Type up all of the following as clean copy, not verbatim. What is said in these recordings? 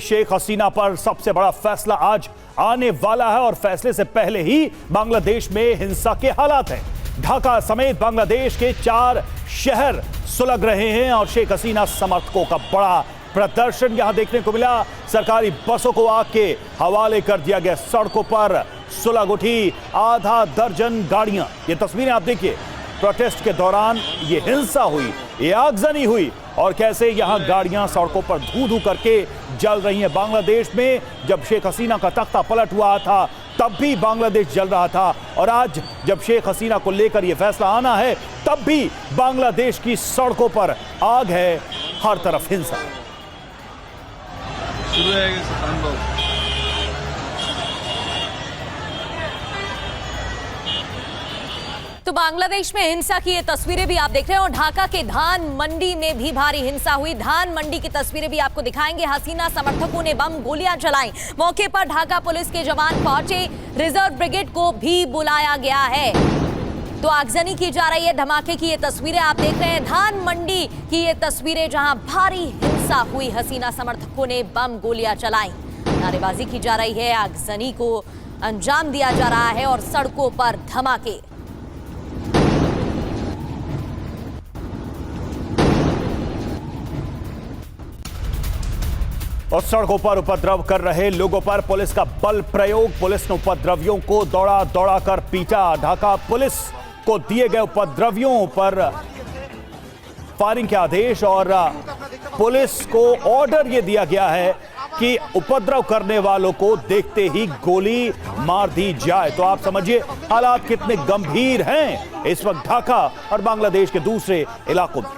शेख हसीना पर सबसे बड़ा फैसला आज आने वाला है और फैसले से पहले ही बांग्लादेश में हिंसा के हालात हैं। ढाका समेत बांग्लादेश के 4 शहर सुलग रहे हैं और शेख हसीना समर्थकों का बड़ा प्रदर्शन यहां देखने को मिला। सरकारी बसों को आग के हवाले कर दिया गया। सड़कों पर सुलग उठी आधा दर्जन गाड़ियां। ये तस्वीरें आप देखिए, प्रोटेस्ट के दौरान ये हिंसा हुई, ये आगजनी हुई और कैसे यहां गाड़ियां सड़कों पर धू-धू करके जल रही हैं। बांग्लादेश में जब शेख हसीना का तख्ता पलट हुआ था तब भी बांग्लादेश जल रहा था और आज जब शेख हसीना को लेकर यह फैसला आना है तब भी बांग्लादेश की सड़कों पर आग है, हर तरफ हिंसा। तो बांग्लादेश में हिंसा की ये तस्वीरें भी आप देख रहे हैं और ढाका के धान मंडी में भी भारी हिंसा हुई। धान मंडी की तस्वीरें भी आपको दिखाएंगे। हसीना समर्थकों ने बम गोलियां चलाई। मौके पर ढाका पुलिस के जवान पहुंचे, रिजर्व ब्रिगेड को भी बुलाया गया है। तो आगजनी की जा रही है। धमाके की ये तस्वीरें आप देख रहे हैं। धान मंडी की ये तस्वीरें जहां भारी हिंसा हुई, हसीना समर्थकों ने बम गोलियां चलाई, नारेबाजी की जा रही है, आगजनी को अंजाम दिया जा रहा है और सड़कों पर धमाके। और सड़कों पर उपद्रव कर रहे लोगों पर पुलिस का बल प्रयोग। पुलिस ने उपद्रवियों को दौड़ा दौड़ा कर पीटा। ढाका पुलिस को दिए गए उपद्रवियों पर फायरिंग के आदेश और पुलिस को ऑर्डर यह दिया गया है कि उपद्रव करने वालों को देखते ही गोली मार दी जाए। तो आप समझिए हालात कितने गंभीर हैं इस वक्त ढाका और बांग्लादेश के दूसरे इलाकों में।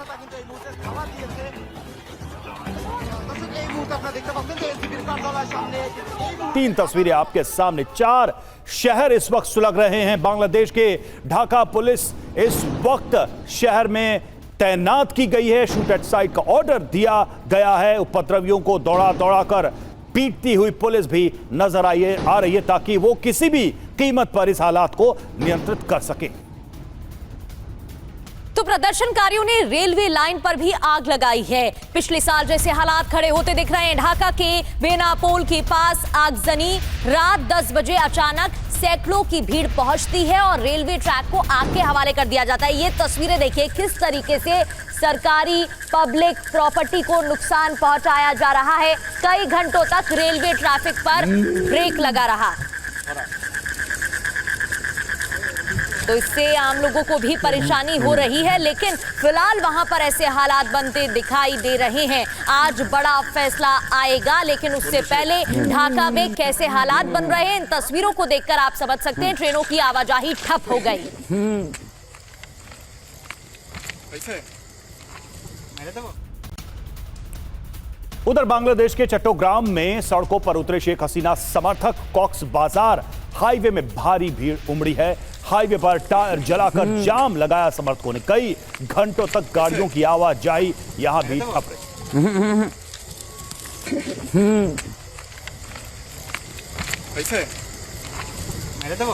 तीन तस्वीरें आपके सामने। 4 शहर इस वक्त सुलग रहे हैं बांग्लादेश के। ढाका पुलिस इस वक्त शहर में तैनात की गई है। शूट एट साइट का ऑर्डर दिया गया है। उपद्रवियों को दौड़ा दौड़ा कर पीटती हुई पुलिस भी नजर आ रही है ताकि वो किसी भी कीमत पर इस हालात को नियंत्रित कर सके। तो प्रदर्शनकारियों ने रेलवे लाइन पर भी आग लगाई है। पिछले साल जैसे हालात खड़े होते दिख रहे हैं। ढाका के बेनापोल के पास आगजनी। रात 10 बजे अचानक सैकड़ों की भीड़ पहुंचती है और रेलवे ट्रैक को आग के हवाले कर दिया जाता है। ये तस्वीरें देखिए किस तरीके से सरकारी पब्लिक प्रॉपर्टी को नुकसान पहुंचाया जा रहा है। कई घंटों तक रेलवे ट्रैफिक पर ब्रेक लगा रहा। तो इससे आम लोगों को भी परेशानी हो रही है, लेकिन फिलहाल वहां पर ऐसे हालात बनते दिखाई दे रहे हैं। आज बड़ा फैसला आएगा, लेकिन उससे पहले ढाका में कैसे हालात बन रहे हैं इन तस्वीरों को देखकर आप समझ सकते हैं। ट्रेनों की आवाजाही ठप हो गई। उधर बांग्लादेश के चट्टोग्राम में सड़कों पर उतरे शेख हसीना समर्थक। कॉक्स बाजार हाईवे में भारी भीड़ उमड़ी है। हाईवे पर टायर जलाकर जाम लगाया समर्थकों ने। कई घंटों तक गाड़ियों की आवाजाही यहां भी ठप रही।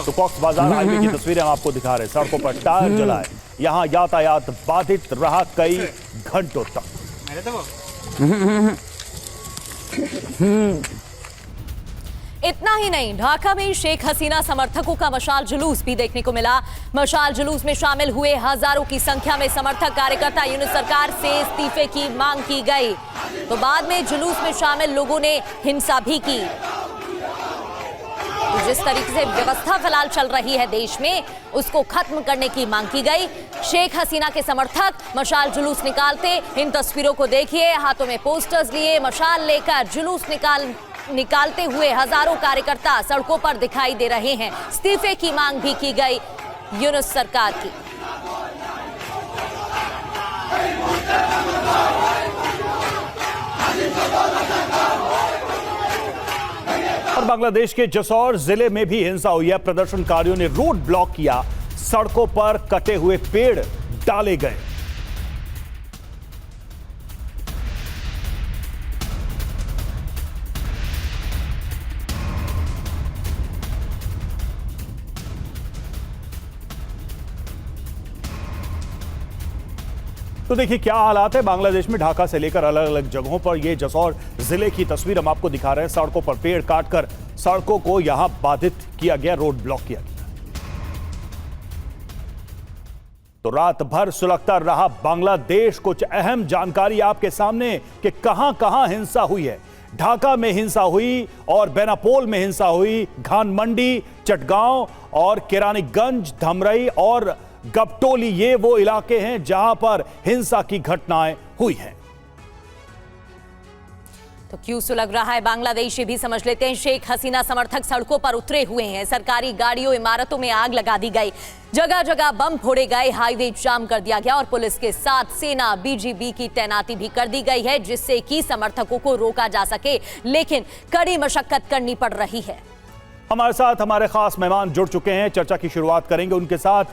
तो कॉक्स बाजार हाईवे की तस्वीरें हम आपको दिखा रहे हैं। सड़कों पर टायर जलाए, यहां यातायात बाधित रहा कई घंटों तक। इतना ही नहीं, ढाका में शेख हसीना समर्थकों का मशाल जुलूस भी देखने को मिला। मशाल जुलूस में शामिल हुए हजारों की संख्या में समर्थक कार्यकर्ता। यूनिट सरकार से इस्तीफे की मांग की गई। तो बाद में जुलूस में शामिल लोगों ने हिंसा भी की। तो जिस तरीके से व्यवस्था फिलहाल चल रही है देश में, उसको खत्म करने की मांग की गई। शेख हसीना के समर्थक मशाल जुलूस निकालते, इन तस्वीरों को देखिए, हाथों में पोस्टर्स लिए मशाल लेकर जुलूस निकालते हुए हजारों कार्यकर्ता सड़कों पर दिखाई दे रहे हैं। इस्तीफे की मांग भी की गई यूनुस सरकार की। और बांग्लादेश के जसौर जिले में भी हिंसा हुई है। प्रदर्शनकारियों ने रोड ब्लॉक किया, सड़कों पर कटे हुए पेड़ डाले गए। तो देखिए क्या हालात है बांग्लादेश में। ढाका से लेकर अलग अलग जगहों पर ये जसौर जिले की तस्वीर हम आपको दिखा रहे हैं। सड़कों पर पेड़ काटकर सड़कों को यहां बाधित किया गया, रोड ब्लॉक किया गया। तो रात भर सुलगता रहा बांग्लादेश। कुछ अहम जानकारी आपके सामने कि कहां कहां हिंसा हुई है। ढाका में हिंसा हुई और बेनापोल में हिंसा हुई, घानमंडी, चटगांव और केरानीगंज, धमरई और गपटोली ये वो इलाके हैं जहां पर हिंसा की घटनाएं हुई हैं। तो क्यों सुलग रहा है बांग्लादेश, ये भी समझ लेते हैं। शेख हसीना समर्थक सड़कों पर उतरे हुए हैं। सरकारी गाड़ियों, इमारतों में आग लगा दी गई, जगह जगह बम फोड़े गए, हाईवे जाम कर दिया गया और पुलिस के साथ सेना, बीजीबी की तैनाती भी कर दी गई है जिससे कि समर्थकों को रोका जा सके, लेकिन कड़ी मशक्कत करनी पड़ रही है। हमारे साथ हमारे खास मेहमान जुड़ चुके हैं, चर्चा की शुरुआत करेंगे उनके साथ।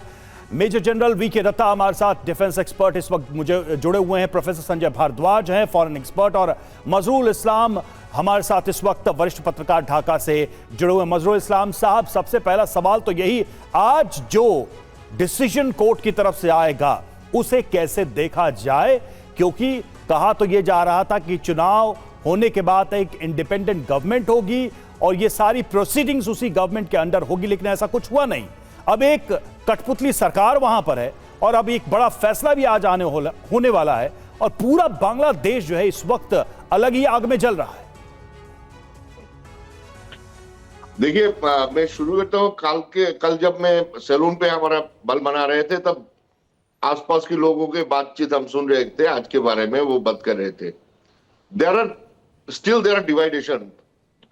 मेजर जनरल वी के दत्ता हमारे साथ, डिफेंस एक्सपर्ट इस वक्त मुझे जुड़े हुए हैं। प्रोफेसर संजय भारद्वाज हैं, फॉरेन एक्सपर्ट, और मजरूल इस्लाम हमारे साथ इस वक्त वरिष्ठ पत्रकार ढाका से जुड़े हुए। मजरूल इस्लाम साहब, सबसे पहला सवाल तो यही, आज जो डिसीजन कोर्ट की तरफ से आएगा उसे कैसे देखा जाए, क्योंकि कहा तो यह जा रहा था कि चुनाव होने के बाद एक इंडिपेंडेंट गवर्नमेंट होगी और ये सारी प्रोसीडिंग्स उसी गवर्नमेंट के अंडर होगी, लेकिन ऐसा कुछ हुआ नहीं। अब एक कठपुतली सरकार वहां पर है और अब एक बड़ा फैसला भी आज होने वाला है और पूरा बांग्लादेश जो है इस वक्त अलग ही आग में जल रहा है। देखिए, मैं शुरू करता हूँ। कल जब मैं सैलून पे हमारा बल बना रहे थे तब आसपास के लोगों के बातचीत हम सुन रहे थे आज के बारे में, वो बात कर रहे थे। There are डिवाइडेशन।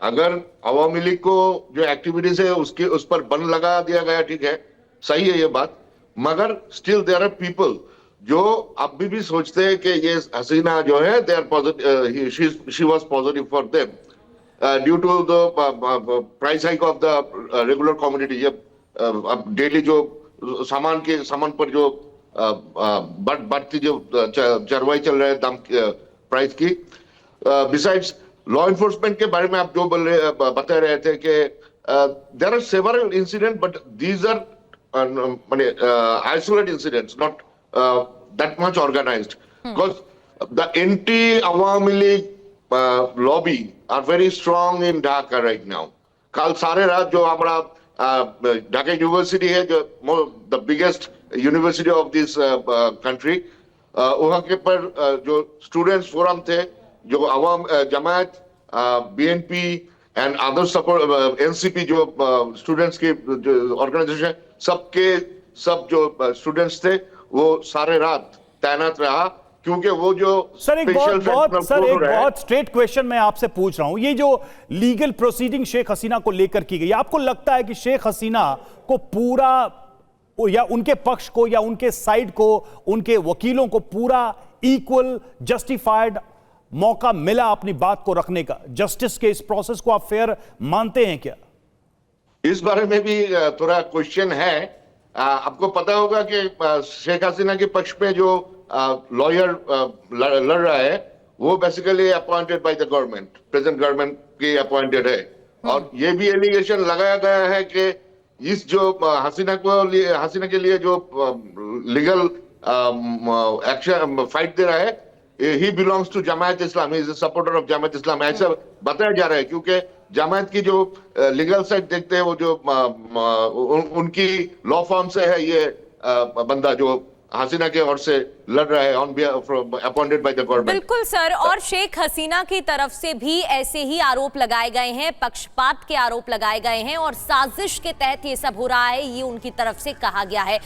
अगर अवामी लीग को जो एक्टिविटीज है उस पर बन लगा दिया गया, ठीक है, सही है ये बात, मगर स्टिल देयर आर पीपल जो अब भी सोचते हैं कि ये हसीना जो है they are positive, she was positive for them due to the price hike of the regular commodity. ये अब डेली जो सामान पर जो बढ़ती जो चरवाई चल रहा है दाम प्राइस की। बिसाइड्स लॉ एनफोर्समेंट के बारे में आप जो बता रहे थे कि there are several incident, but these are isolated incidents, not that much organized. Because the anti-Awami League lobby are very strong in Dhaka right now. कल सारे रात जो हमारा ढाका यूनिवर्सिटी है, जो the biggest university of this country, वहाँ के पर जो स्टूडेंट्स फोरम थे, जो अवाम जमात, BNP and other support, NCP जो स्टूडेंट्स की ऑर्गेनाइजेशन, सब जो स्टूडेंट्स थे वो सारे रात तैनात रहा, क्योंकि वो जो सर एक बहुत स्ट्रेट क्वेश्चन मैं आपसे पूछ रहा हूं। ये जो लीगल प्रोसीडिंग शेख हसीना को लेकर की गई, आपको लगता है कि शेख हसीना को पूरा, या उनके पक्ष को या उनके साइड को, उनके वकीलों को पूरा इक्वल जस्टिफाइड मौका मिला अपनी बात को रखने का? जस्टिस के इस प्रोसेस को आप फेयर मानते हैं क्या? इस बारे में भी थोड़ा क्वेश्चन है। आपको पता होगा कि शेख हसीना के पक्ष में जो लॉयर लड़ रहा है वो basically appointed by the government, present government की अपॉइंटेड है। और ये भी एलिगेशन लगाया गया है कि इस जो हसीना के लिए जो लीगल एक्शन फाइट दे रहा है, he belongs to Jamaat Islam, he is a supporter of जमात इस्लाम, ऐसा बताया जा रहा है। क्योंकि जमात की जो लीगल साइड देखते हैं वो जो उनकी लॉ फर्म से है, ये बंदा जो हसीना के ओर से लड़ रहा है on behalf appointed by the government. बिल्कुल सर, और शेख हसीना की तरफ से भी ऐसे ही आरोप लगाए गए हैं, पक्षपात के आरोप लगाए गए हैं और साजिश के तहत ये सब हो रहा है, ये उनकी तरफ से कहा गया है।